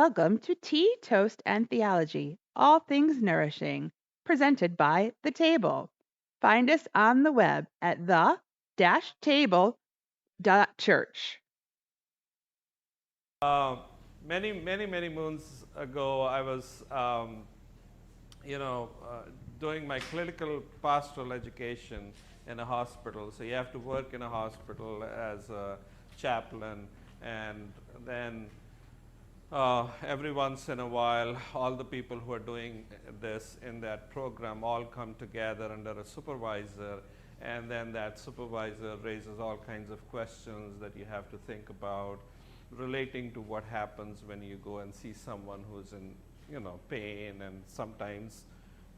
Welcome to Tea, Toast, and Theology, all things nourishing, presented by The Table. Find us on the web at the-table.church. Uh, many moons ago, I was, you know, uh, doing my clinical pastoral education in a hospital. So you have to work in a hospital as a chaplain, and then every once in a while, all the people who are doing this in that program all come together under a supervisor, and then that supervisor raises all kinds of questions that you have to think about relating to what happens when you go and see someone who's in, pain and sometimes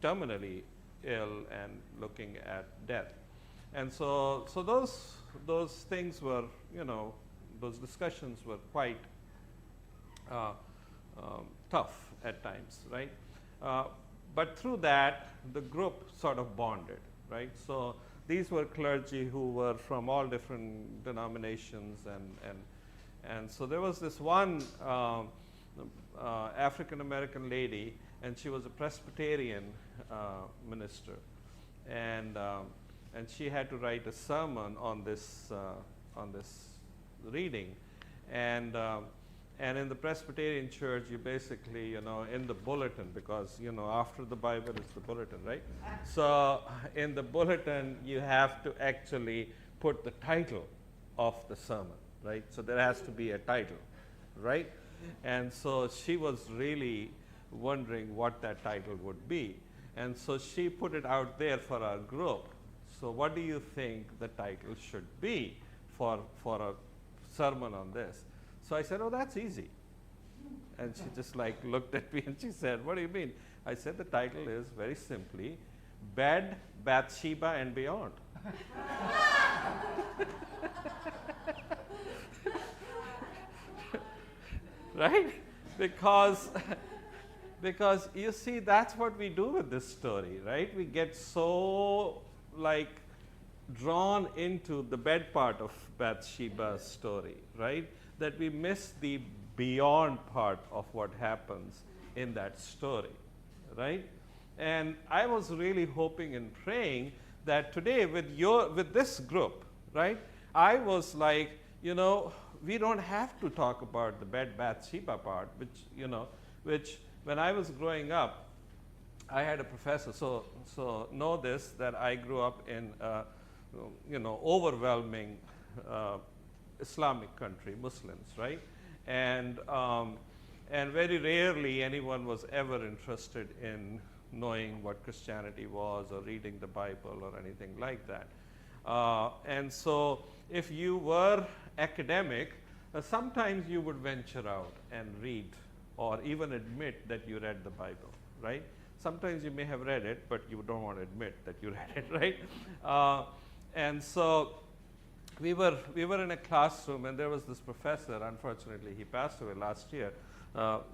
terminally ill and looking at death. And so those things were, those discussions were quite uh, tough at times, right? Uh, but through that, the group sort of bonded, right? So these were clergy who were from all different denominations, and so there was this one African American lady, and she was a Presbyterian minister, and she had to write a sermon on this reading, and in the Presbyterian church, you basically, in the bulletin, because, after the Bible is the bulletin, right? So in the bulletin, you have to actually put the title of the sermon, right? So there has to be a title, right? And so she was really wondering what that title would be. And so she put it out there for our group. So what do you think the title should be for a sermon on this? So I said, oh, that's easy. And she just looked at me and she said, what do you mean? I said, the title is very simply, Bed, Bathsheba, and Beyond. Right? Because you see, that's what we do with this story, right? We get so drawn into the bed part of Bathsheba's story, right? That we miss the beyond part of what happens in that story, right? And I was really hoping and praying that today with this group, right? I was we don't have to talk about the bed Bathsheba part, which when I was growing up, I had a professor. So know this, that I grew up in overwhelming Islamic country, Muslims, right? And very rarely anyone was ever interested in knowing what Christianity was or reading the Bible or anything like that. And so if you were academic, sometimes you would venture out and read or even admit that you read the Bible, right? Sometimes you may have read it, but you don't want to admit that you read it, right? And so we were in a classroom, and there was this professor. Unfortunately, he passed away last year.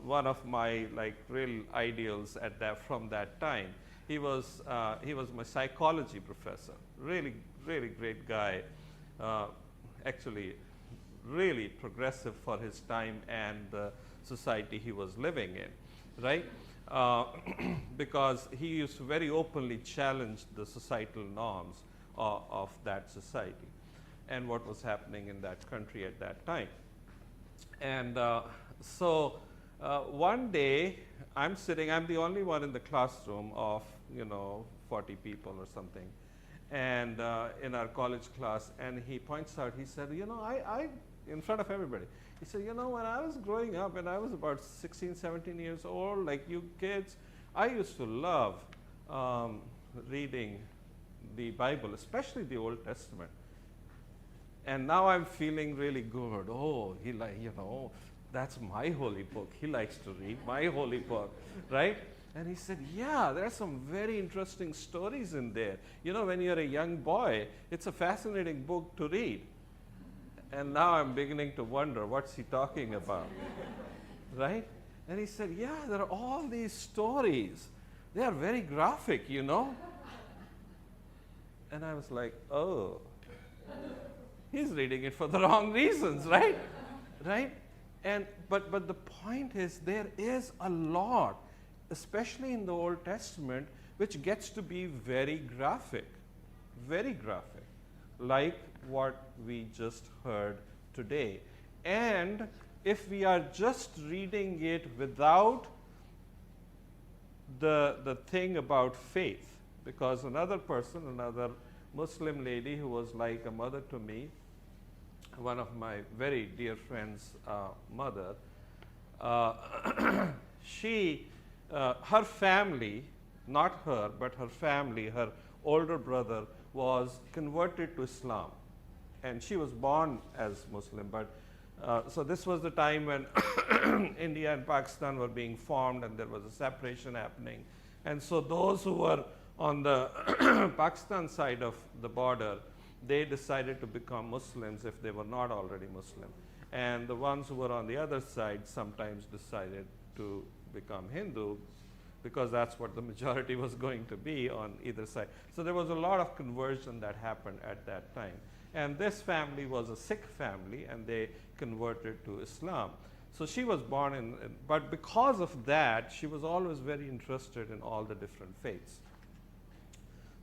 One of my real ideals from that time. He was my psychology professor. Really great guy. Actually, really progressive for his time and the society he was living in, right? Because he used to very openly challenge the societal norms of that society and what was happening in that country at that time. And so one day, I'm the only one in the classroom of 40 people or something, and in our college class, and he points out, he said, I in front of everybody, he said, when I was growing up and I was about 16, 17 years old, like you kids, I used to love reading the Bible, especially the Old Testament. And now I'm feeling really good. Oh, that's my holy book. He likes to read my holy book, right? And he said, yeah, there are some very interesting stories in there. When you're a young boy, it's a fascinating book to read. And now I'm beginning to wonder, what's he talking about, right? And he said, yeah, there are all these stories. They are very graphic, And I was like, oh, he's reading it for the wrong reasons, right? Right? But the point is, there is a lot, especially in the Old Testament, which gets to be very graphic, like what we just heard today. And if we are just reading it without the thing about faith, because another Muslim lady who was like a mother to me, one of my very dear friends' mother, her family, not her, but her family, her older brother was converted to Islam. And she was born as Muslim, but so this was the time when India and Pakistan were being formed and there was a separation happening. And so those who were on the Pakistan side of the border, they decided to become Muslims if they were not already Muslim. And the ones who were on the other side sometimes decided to become Hindu, because that's what the majority was going to be on either side. So there was a lot of conversion that happened at that time. And this family was a Sikh family, and they converted to Islam. So she was born but because of that, she was always very interested in all the different faiths.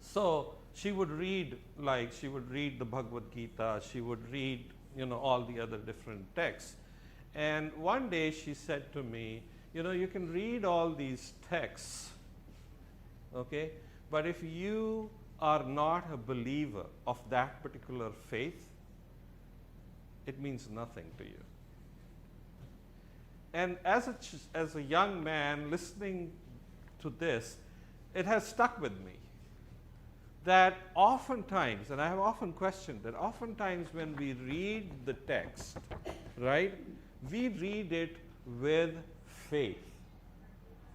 So she would read the Bhagavad Gita, she would read, all the other different texts. And one day she said to me, you can read all these texts, okay, but if you are not a believer of that particular faith, it means nothing to you. And as a young man listening to this, it has stuck with me that oftentimes, and I have often questioned that oftentimes when we read the text, right, we read it with faith.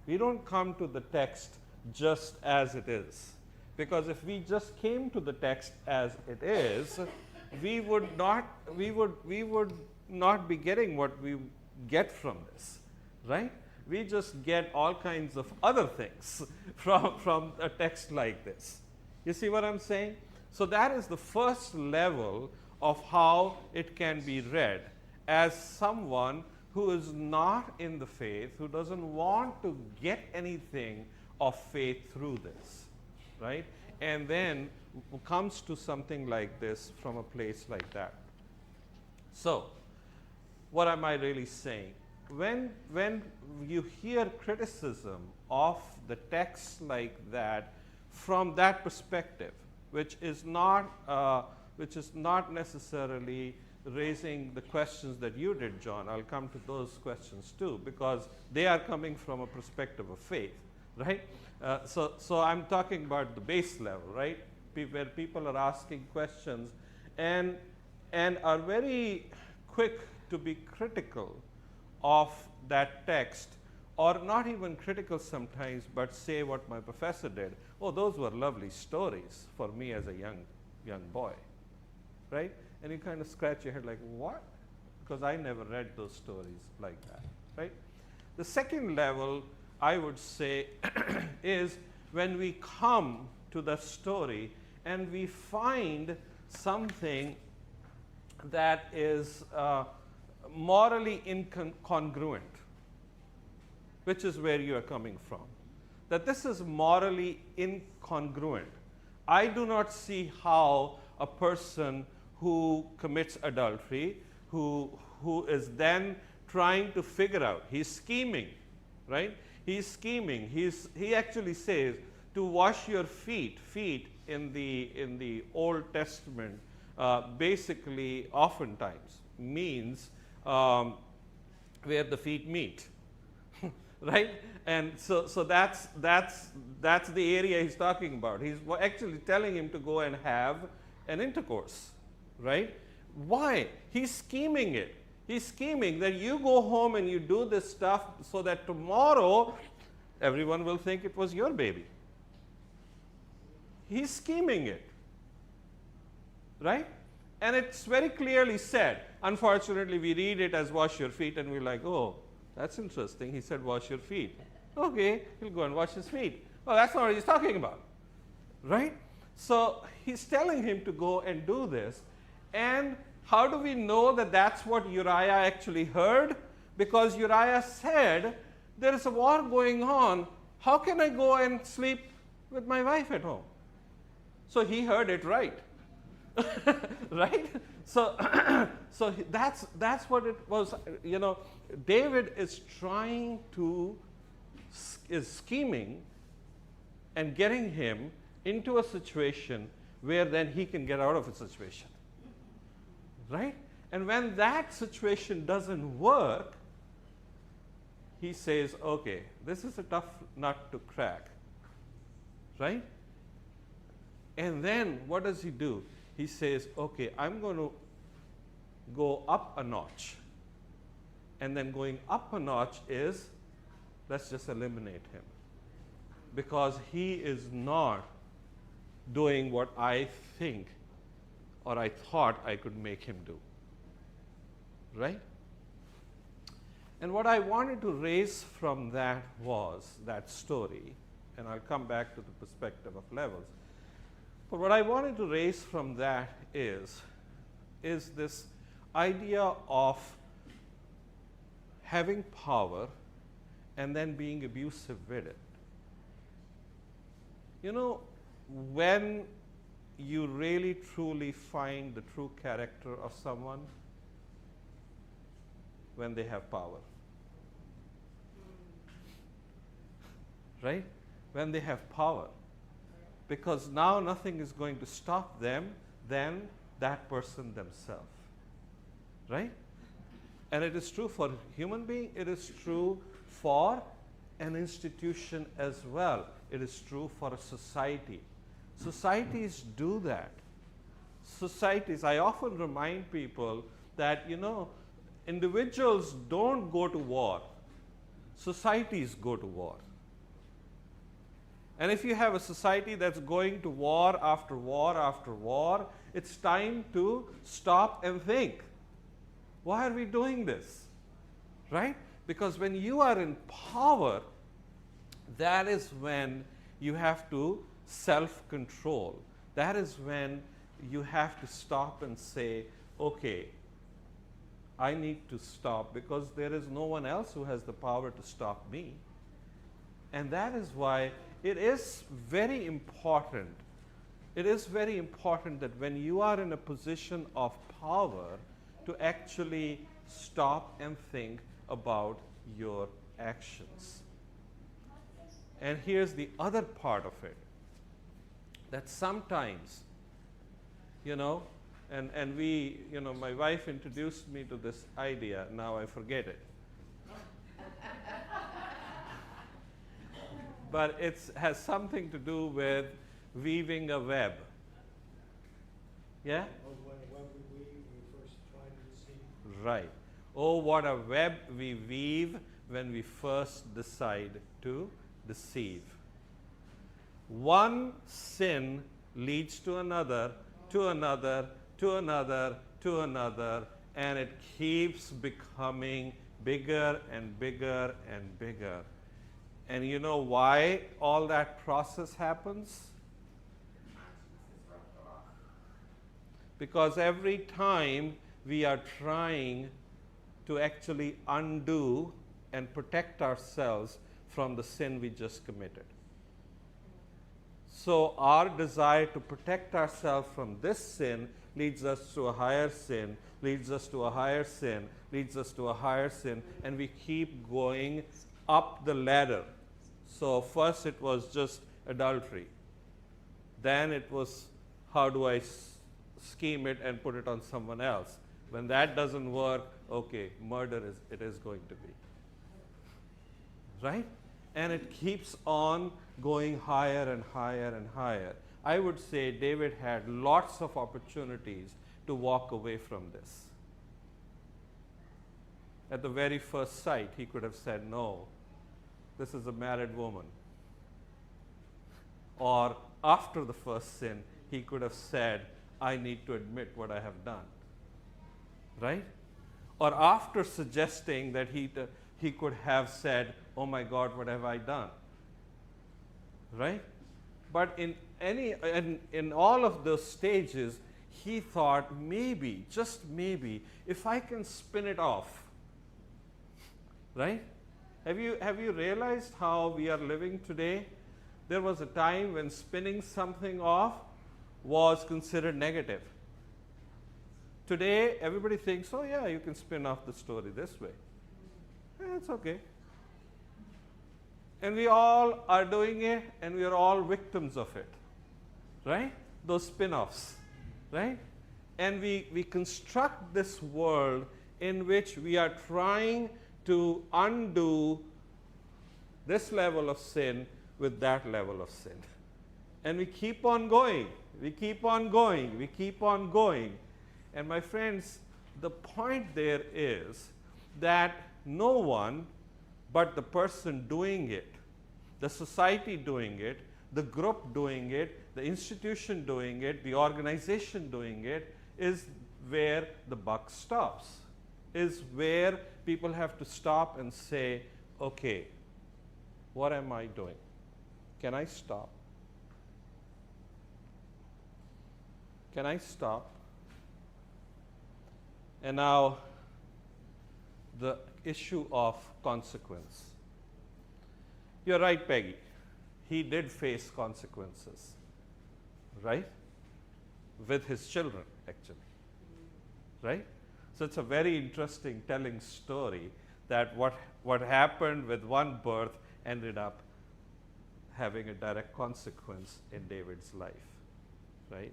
We don't come to the text just as it is. Because if we just came to the text as it is, we would not be getting what we get from this, right? We just get all kinds of other things from a text like this. You see what I'm saying? So that is the first level of how it can be read, as someone who is not in the faith, who doesn't want to get anything of faith through this. Right? And then comes to something like this from a place like that. So, what am I really saying? When you hear criticism of the text like that from that perspective, which is not necessarily raising the questions that you did, John, I'll come to those questions too, because they are coming from a perspective of faith, right? So I'm talking about the base level, right? Where people are asking questions and are very quick to be critical of that text, or not even critical sometimes, but say what my professor did. Oh, those were lovely stories for me as a young boy, right? And you kind of scratch your head like, what? Because I never read those stories like that, right? The second level, I would say, is when we come to the story and we find something that is morally incongruent, which is where you are coming from. That this is morally incongruent. I do not see how a person who commits adultery, who is then trying to figure out, he's scheming, right? He's scheming. He actually says to wash your feet in the Old Testament basically oftentimes means where the feet meet, right? And so that's the area he's talking about. He's actually telling him to go and have an intercourse, right? Why? He's scheming it. He's scheming that you go home and you do this stuff so that tomorrow everyone will think it was your baby. He's scheming it, right? And it's very clearly said. Unfortunately, we read it as wash your feet and we're like, oh, that's interesting. He said wash your feet. Okay, he'll go and wash his feet. Well, that's not what he's talking about, right? So he's telling him to go and do this. And how do we know that that's what Uriah actually heard? because Uriah said, there is a war going on. How can I go and sleep with my wife at home? So he heard it right. Right? So, so that's what it was. You know, David is trying to, is scheming and getting him into a situation where then he can get out of a situation. Right? And when that situation doesn't work, he says, okay, this is a tough nut to crack. Right? And then what does he do? He says, okay, I'm going to go up a notch. And then going up a notch is, let's just eliminate him. Because he is not doing what I think or I thought I could make him do. Right? And what I wanted to raise from that was that story, and I'll come back to the perspective of levels. But what I wanted to raise from that is this idea of having power and then being abusive with it. You know, when you really truly find the true character of someone, when they have power. Right? When they have power. Because now nothing is going to stop them than that person themselves. Right? And it is true for a human being, it is true for an institution as well. It is true for a society. Societies do that. Societies, I often remind people that, you know, individuals don't go to war. Societies go to war. And if you have a society that's going to war after war after war, it's time to stop and think. Why are we doing this? Right? Because when you are in power, that is when you have to self-control. That is when you have to stop and say, okay, I need to stop because there is no one else who has the power to stop me. And that is why it is very important. It is very important that when you are in a position of power, to actually stop and think about your actions. And here's the other part of it, that sometimes, you know, and we, you know, my wife introduced me to this idea, now I forget it. But it has something to do with weaving a web. Yeah? Oh, what a web we weave when we first try to deceive. Right. Oh, what a web we weave when we first decide to deceive. One sin leads to another, to another, to another, to another, and it keeps becoming bigger and bigger and bigger. And you know why all that process happens? Because every time we are trying to actually undo and protect ourselves from the sin we just committed. So our desire to protect ourselves from this sin leads us to a higher sin, leads us to a higher sin, leads us to a higher sin, and we keep going up the ladder. So first it was just adultery. Then it was, how do I scheme it and put it on someone else? When that doesn't work, okay, murder it is going to be. Right? And it keeps on going higher and higher and higher. I would say David had lots of opportunities to walk away from this. At the very first sight, he could have said, no, this is a married woman. Or after the first sin, he could have said, I need to admit what I have done. Right? Or after suggesting that he could have said, oh my God, what have I done? Right? But in all of those stages, he thought maybe, just maybe, if I can spin it off, right? Have you realized how we are living today? There was a time when spinning something off was considered negative. Today, everybody thinks, oh yeah, you can spin off the story this way. It's okay. And we all are doing it, and we are all victims of it, right? Those spin-offs, right? And we construct this world in which we are trying to undo this level of sin with that level of sin. And we keep on going, we keep on going, we keep on going. And my friends, the point there is that no one but the person doing it, the society doing it, the group doing it, the institution doing it, the organization doing it, is where the buck stops, is where people have to stop and say, okay, what am I doing? Can I stop? Can I stop? And now, the issue of consequence. You're right, Peggy. He did face consequences, right? With his children, actually, right? So it's a very interesting telling story that what happened with one birth ended up having a direct consequence in David's life, right?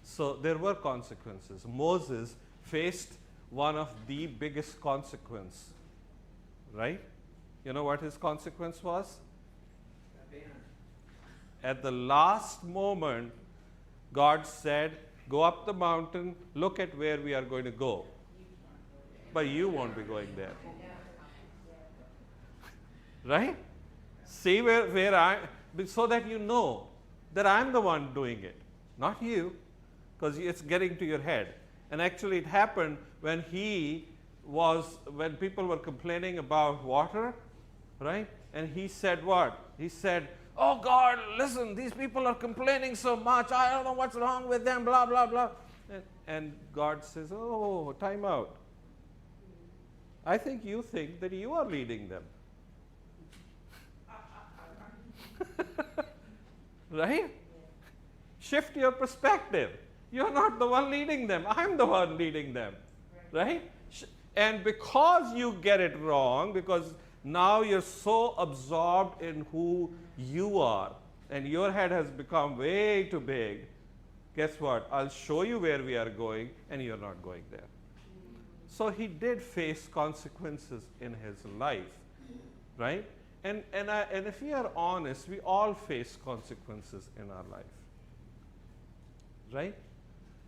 So there were consequences. Moses faced one of the biggest consequence, right? You know what his consequence was? At the last moment, God said, go up the mountain, look at where we are going to go. But you won't be going there. Right? See where I, so that you know that I'm the one doing it, not you, because it's getting to your head. And actually it happened when when people were complaining about water, right? And he said what? He said, oh God, listen, these people are complaining so much. I don't know what's wrong with them, blah, blah, blah. And God says, oh, time out. I think you think that you are leading them. Right? Shift your perspective. You're not the one leading them. I'm the one leading them. Right? And because you get it wrong, because now you're so absorbed in who you are, and your head has become way too big, guess what? I'll show you where we are going, and you're not going there. So he did face consequences in his life, right? And if we are honest, we all face consequences in our life, right?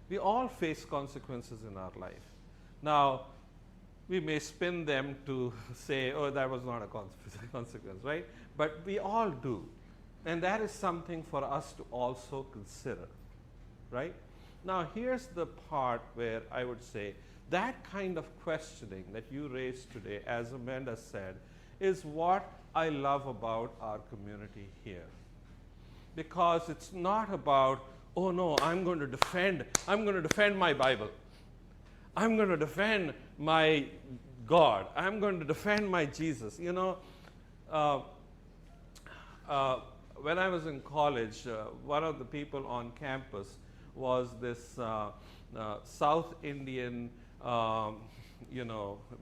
We all face consequences in our life. Now, we may spin them to say, oh, that was not a consequence, right? But we all do. And that is something for us to also consider, right? Now, here's the part where I would say that kind of questioning that you raised today, as Amanda said, is what I love about our community here. Because it's not about, oh no, I'm going to defend my Bible. I'm going to defend my God. I'm going to defend my Jesus. You know, when I was in college, one of the people on campus was this South Indian,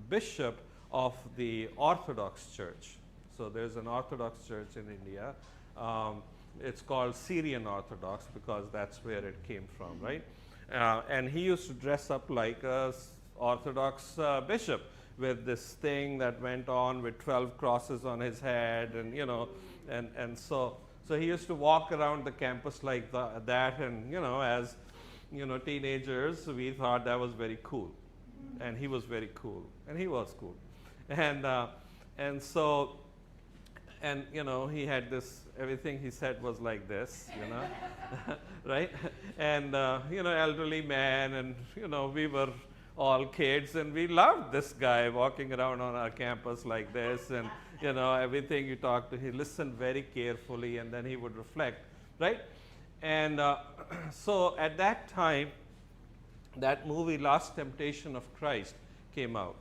bishop of the Orthodox Church. So there's an Orthodox church in India. It's called Syrian Orthodox because that's where it came from, right? And he used to dress up like a Orthodox bishop with this thing that went on with 12 crosses on his head, and and so he used to walk around the campus like that, and as teenagers, we thought that was very cool, and he was very cool, and he was cool, and so. And he had this, everything he said was like this, right? And elderly man, and we were all kids, and we loved this guy walking around on our campus like this, and everything you talked to, he listened very carefully, and then he would reflect, right? And so at that time, that movie Last Temptation of Christ came out.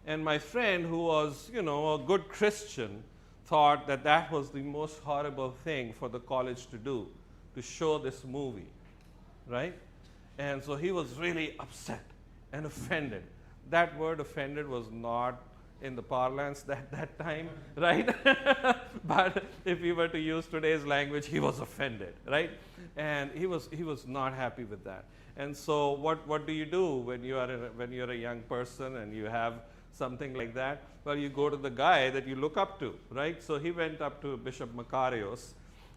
And my friend, who was, a good Christian, thought that that was the most horrible thing for the college to do, to show this movie, right? And so he was really upset and offended. That word offended was not in the parlance that time, right? But if we were to use today's language, he was offended, right? And he was not happy with that. And so what do you do when you're a young person and you have something like that? Well, you go to the guy that you look up to, right? So he went up to Bishop Makarios,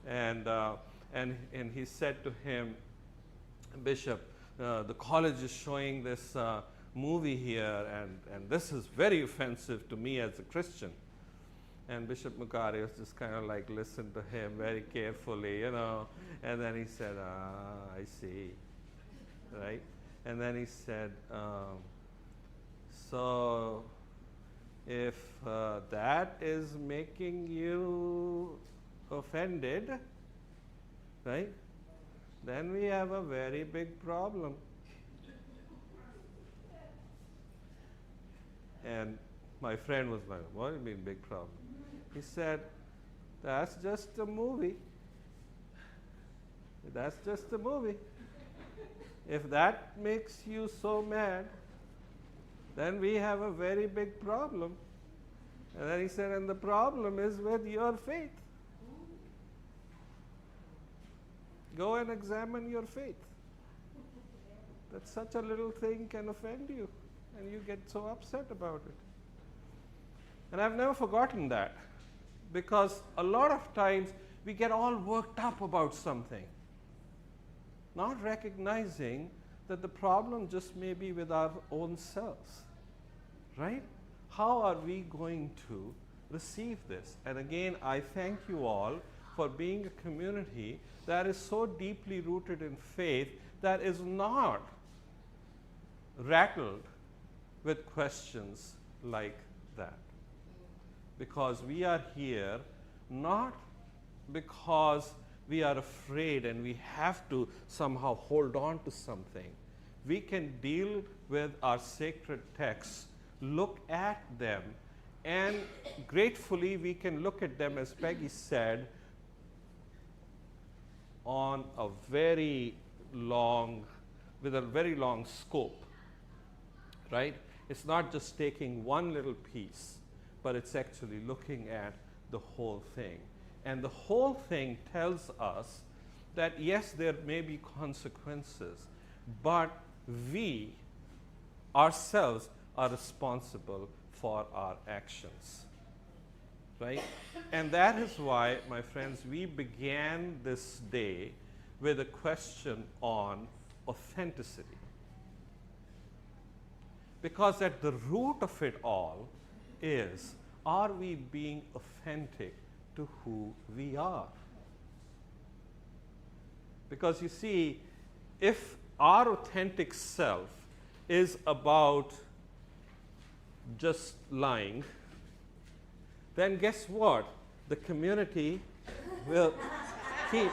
and he said to him, Bishop, the college is showing this movie here, and this is very offensive to me as a Christian. And Bishop Makarios just kind of like listened to him very carefully, and then he said, I see, right? And then he said, so if that is making you offended, right, then we have a very big problem. And my friend was like, what do you mean big problem? He said, that's just a movie. That's just a movie. If that makes you so mad, then we have a very big problem. And then he said, and the problem is with your faith. Go and examine your faith. That such a little thing can offend you, and you get so upset about it. And I've never forgotten that, because a lot of times we get all worked up about something, not recognizing that the problem just may be with our own selves, right? How are we going to receive this? And again, I thank you all for being a community that is so deeply rooted in faith, that is not rattled with questions like that. Because we are here not because we are afraid and we have to somehow hold on to something. We can deal with our sacred texts, look at them, and gratefully we can look at them, as Peggy said, on a very long, with a very long scope, right? It's not just taking one little piece, but it's actually looking at the whole thing. And the whole thing tells us that yes, there may be consequences, but we ourselves are responsible for our actions, right? And that is why, my friends, we began this day with a question on authenticity. Because at the root of it all is, are we being authentic to who we are? Because you see, if our authentic self is about just lying, then guess what? The community will keep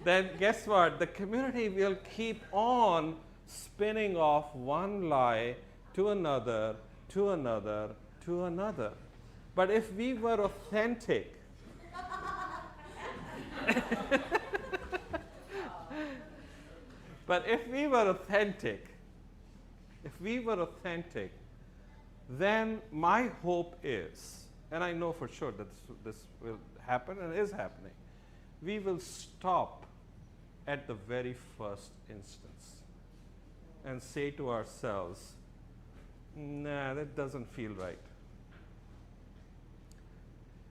then guess what? The community will keep on spinning off one lie to another, to another, to another. But if we were authentic, if we were authentic, then my hope is, and I know for sure that this will happen and is happening, we will stop at the very first instance and say to ourselves, nah, that doesn't feel right.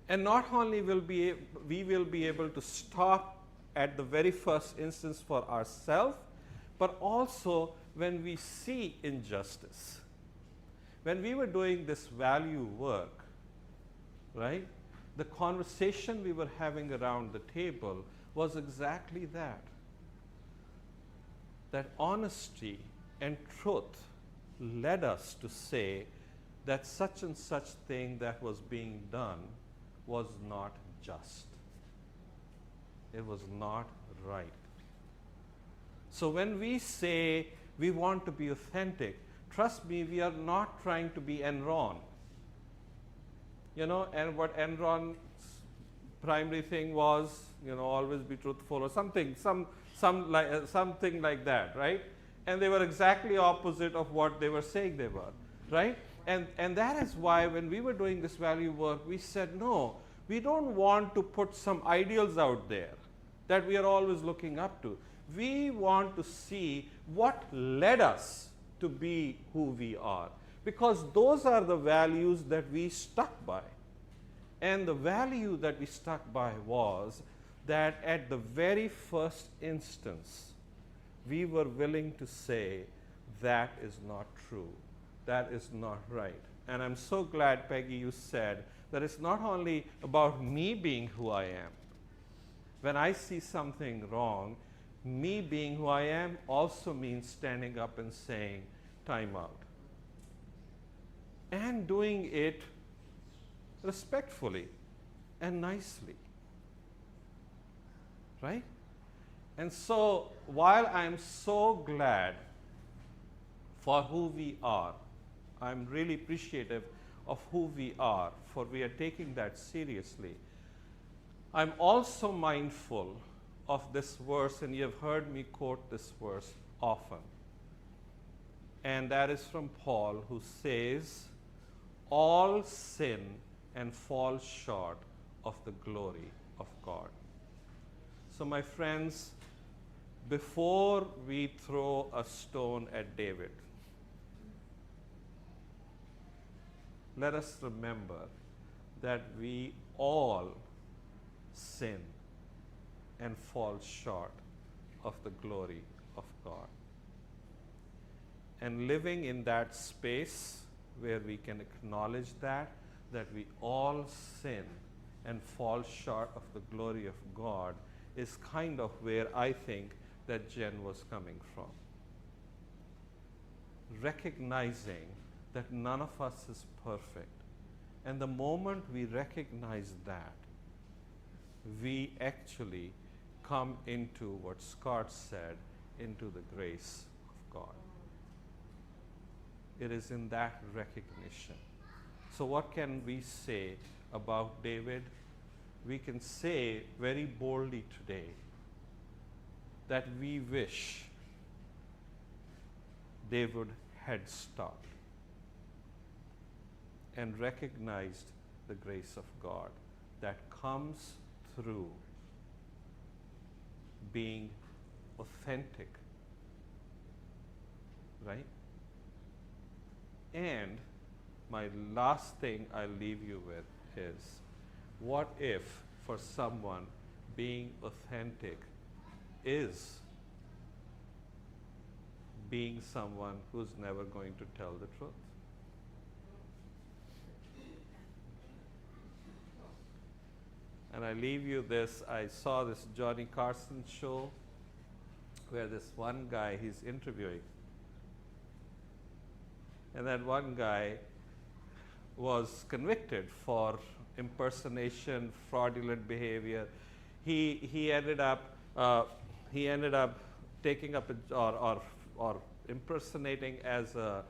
And not only will we will be able to stop at the very first instance for ourselves, but also when we see injustice. When we were doing this value work, right, the conversation we were having around the table was exactly that. That honesty and truth led us to say that such and such thing that was being done was not just. It was not right. So when we say we want to be authentic, trust me, we are not trying to be Enron. You know, and what Enron's primary thing was, you know, always be truthful or something, something like that, right? And they were exactly opposite of what they were saying they were, right? And that is why when we were doing this value work, we said, no, we don't want to put some ideals out there that we are always looking up to. We want to see what led us to be who we are, because those are the values that we stuck by. And the value that we stuck by was that at the very first instance, we were willing to say, that is not true, that is not right. And I'm so glad, Peggy, you said that it's not only about me being who I am. When I see something wrong, me being who I am also means standing up and saying, time out. And doing it respectfully and nicely, right? And so while I'm so glad for who we are, I'm really appreciative of who we are, for we are taking that seriously. I'm also mindful of this verse, and you have heard me quote this verse often. And that is from Paul, who says, all sin and fall short of the glory of God. So my friends, before we throw a stone at David, let us remember that we all sin and fall short of the glory of God. And living in that space where we can acknowledge that we all sin and fall short of the glory of God is kind of where I think that Jen was coming from. Recognizing that none of us is perfect. And the moment we recognize that, we actually come into what Scott said, into the grace of God. It is in that recognition. So what can we say about David? We can say very boldly today that we wish David had stopped and recognized the grace of God that comes through being authentic, right? And my last thing I'll leave you with is, what if for someone being authentic is being someone who's never going to tell the truth? And I leave you this, I saw this Johnny Carson show where this one guy he's interviewing. And that one guy was convicted for impersonation, fraudulent behavior. He ended up taking up or impersonating as a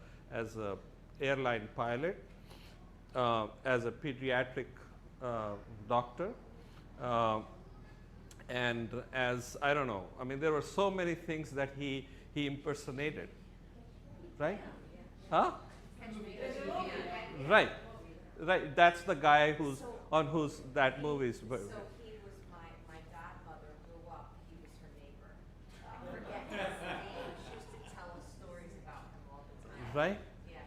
airline pilot, as a pediatric doctor, and as I don't know. I mean, there were so many things that he impersonated, right? Huh? Right. Right. That's the guy who's on whose that movie is. So he was my godmother grew up. He was her neighbor. I forget his name. She used to tell us stories about him all the time. Right. Yeah,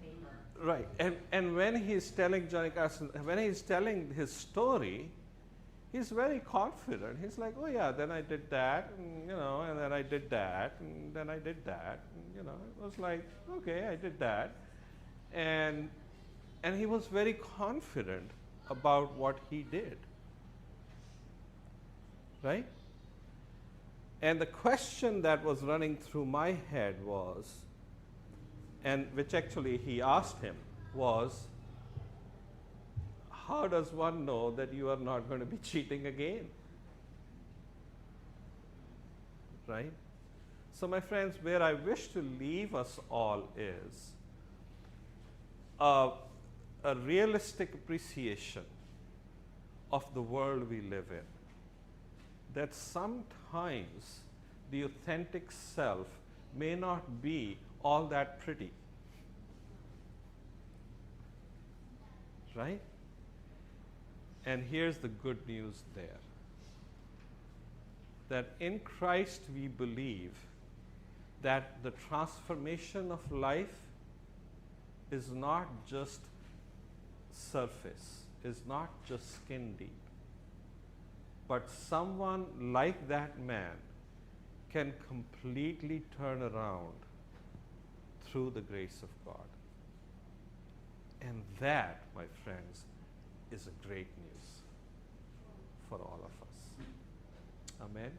he was her neighbor. Right. And when he's telling Johnny Carson, when he's telling his story, he's very confident. He's like, oh yeah, then I did that, and, you know, and then I did that, and then I did that. And, you know, it was like, okay, I did that. And he was very confident about what he did, right? And the question that was running through my head was, and which actually he asked him, was, how does one know that you are not going to be cheating again? Right? So, my friends, where I wish to leave us all is a, a realistic appreciation of the world we live in. That sometimes the authentic self may not be all that pretty. Right? And here's the good news there, that in Christ we believe that the transformation of life is not just surface, is not just skin deep, but someone like that man can completely turn around through the grace of God. And that, my friends, is a great news for all of us. Amen.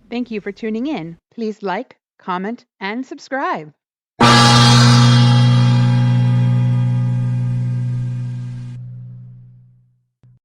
Thank you for tuning in. Please like, comment, and subscribe.